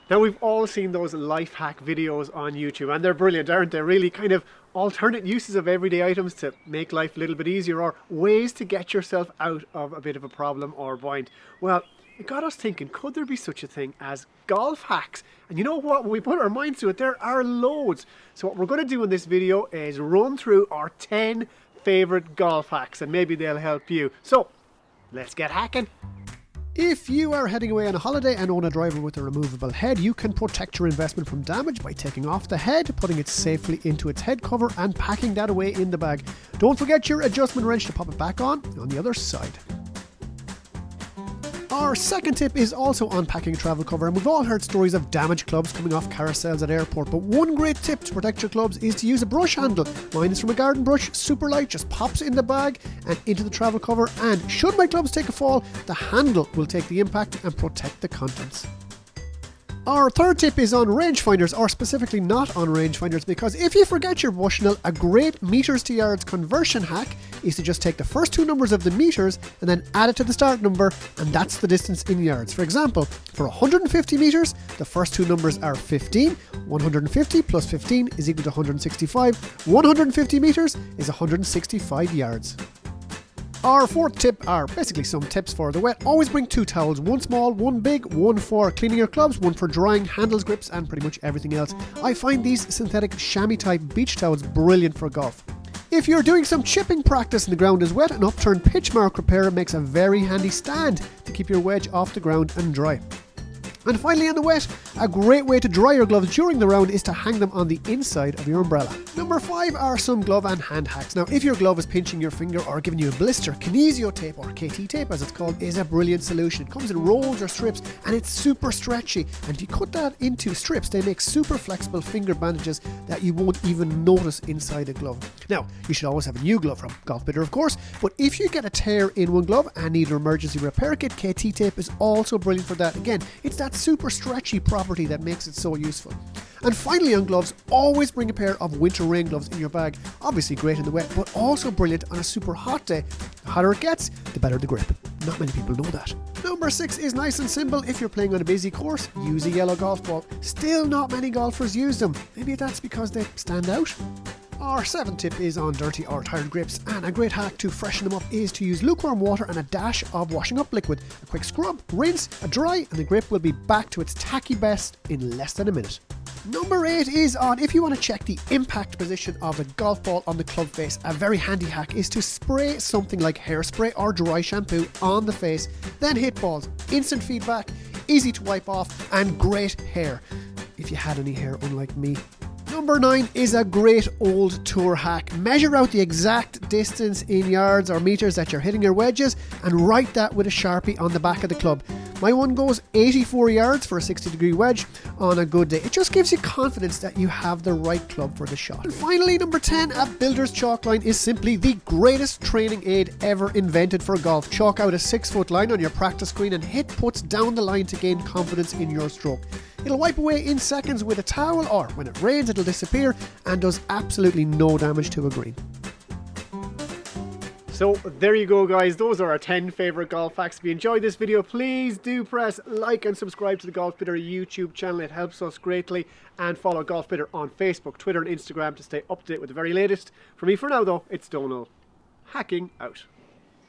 Now, we've all seen those life hack videos on YouTube, and they're brilliant, aren't they? Really kind of alternate uses of everyday items to make life a little bit easier, or ways to get yourself out of a bit of a problem or bind. Well, it got us thinking, could there be such a thing as golf hacks? And you know what, when we put our minds to it, there are loads. So what we're going to do in this video is run through our 10 favourite golf hacks, and maybe they'll help you. So, let's get hacking. If you are heading away on a holiday and own a driver with a removable head, you can protect your investment from damage by taking off the head, putting it safely into its head cover and packing that away in the bag. Don't forget your adjustment wrench to pop it back on the other side. Our second tip is also on packing a travel cover, and we've all heard stories of damaged clubs coming off carousels at airport, but one great tip to protect your clubs is to use a brush handle. Mine is from a garden brush, super light, just pops in the bag and into the travel cover, and should my clubs take a fall, the handle will take the impact and protect the contents. Our third tip is on rangefinders, or specifically not on rangefinders, because if you forget your Bushnell, a great meters to yards conversion hack is to just take the first two numbers of the meters and then add it to the start number, and that's the distance in yards. For example, for 150 meters, the first two numbers are 15. 150 plus 15 is equal to 165. 150 meters is 165 yards. Our fourth tip are basically some tips for the wet. Always bring two towels, one small, one big, one for cleaning your clubs, one for drying handles, grips and pretty much everything else. I find these synthetic chamois type beach towels brilliant for golf. If you're doing some chipping practice and the ground is wet, an upturned pitch mark repair makes a very handy stand to keep your wedge off the ground and dry. And finally, on the wet, a great way to dry your gloves during the round is to hang them on the inside of your umbrella. Number 5 are some glove and hand hacks. Now, if your glove is pinching your finger or giving you a blister, kinesio tape, or KT tape as it's called, is a brilliant solution. It comes in rolls or strips and it's super stretchy. And if you cut that into strips, they make super flexible finger bandages that you won't even notice inside a glove. Now, you should always have a new glove from Golfbidder, of course, but if you get a tear in one glove and need an emergency repair kit, KT tape is also brilliant for that. Again, it's that super stretchy property that makes it so useful. And finally, on gloves, always bring a pair of winter rain gloves in your bag. Obviously great in the wet, but also brilliant on a super hot day. The hotter it gets, the better the grip. Not many people know that. Number 6 is nice and simple. If you're playing on a busy course, use a yellow golf ball. Still not many golfers use them. Maybe that's because they stand out. Our 7th tip is on dirty or tired grips, and a great hack to freshen them up is to use lukewarm water and a dash of washing up liquid. A quick scrub, rinse, a dry, and the grip will be back to its tacky best in less than a minute. Number 8 is on if you want to check the impact position of a golf ball on the club face. A very handy hack is to spray something like hairspray or dry shampoo on the face, then hit balls. Instant feedback, easy to wipe off, and great hair. If you had any hair, unlike me. Number 9 is a great old tour hack. Measure out the exact distance in yards or meters that you're hitting your wedges and write that with a Sharpie on the back of the club. My one goes 84 yards for a 60-degree wedge on a good day. It just gives you confidence that you have the right club for the shot. And finally, number 10, a builder's chalk line is simply the greatest training aid ever invented for golf. Chalk out a 6-foot line on your practice green and hit putts down the line to gain confidence in your stroke. It'll wipe away in seconds with a towel, or when it rains it'll disappear, and does absolutely no damage to a green. So there you go, guys. Those are our 10 favourite golf hacks. If you enjoyed this video, please do press like and subscribe to the Golfbidder YouTube channel. It helps us greatly. And follow Golfbidder on Facebook, Twitter and Instagram to stay up to date with the very latest. For me for now though, it's Donal. Hacking out.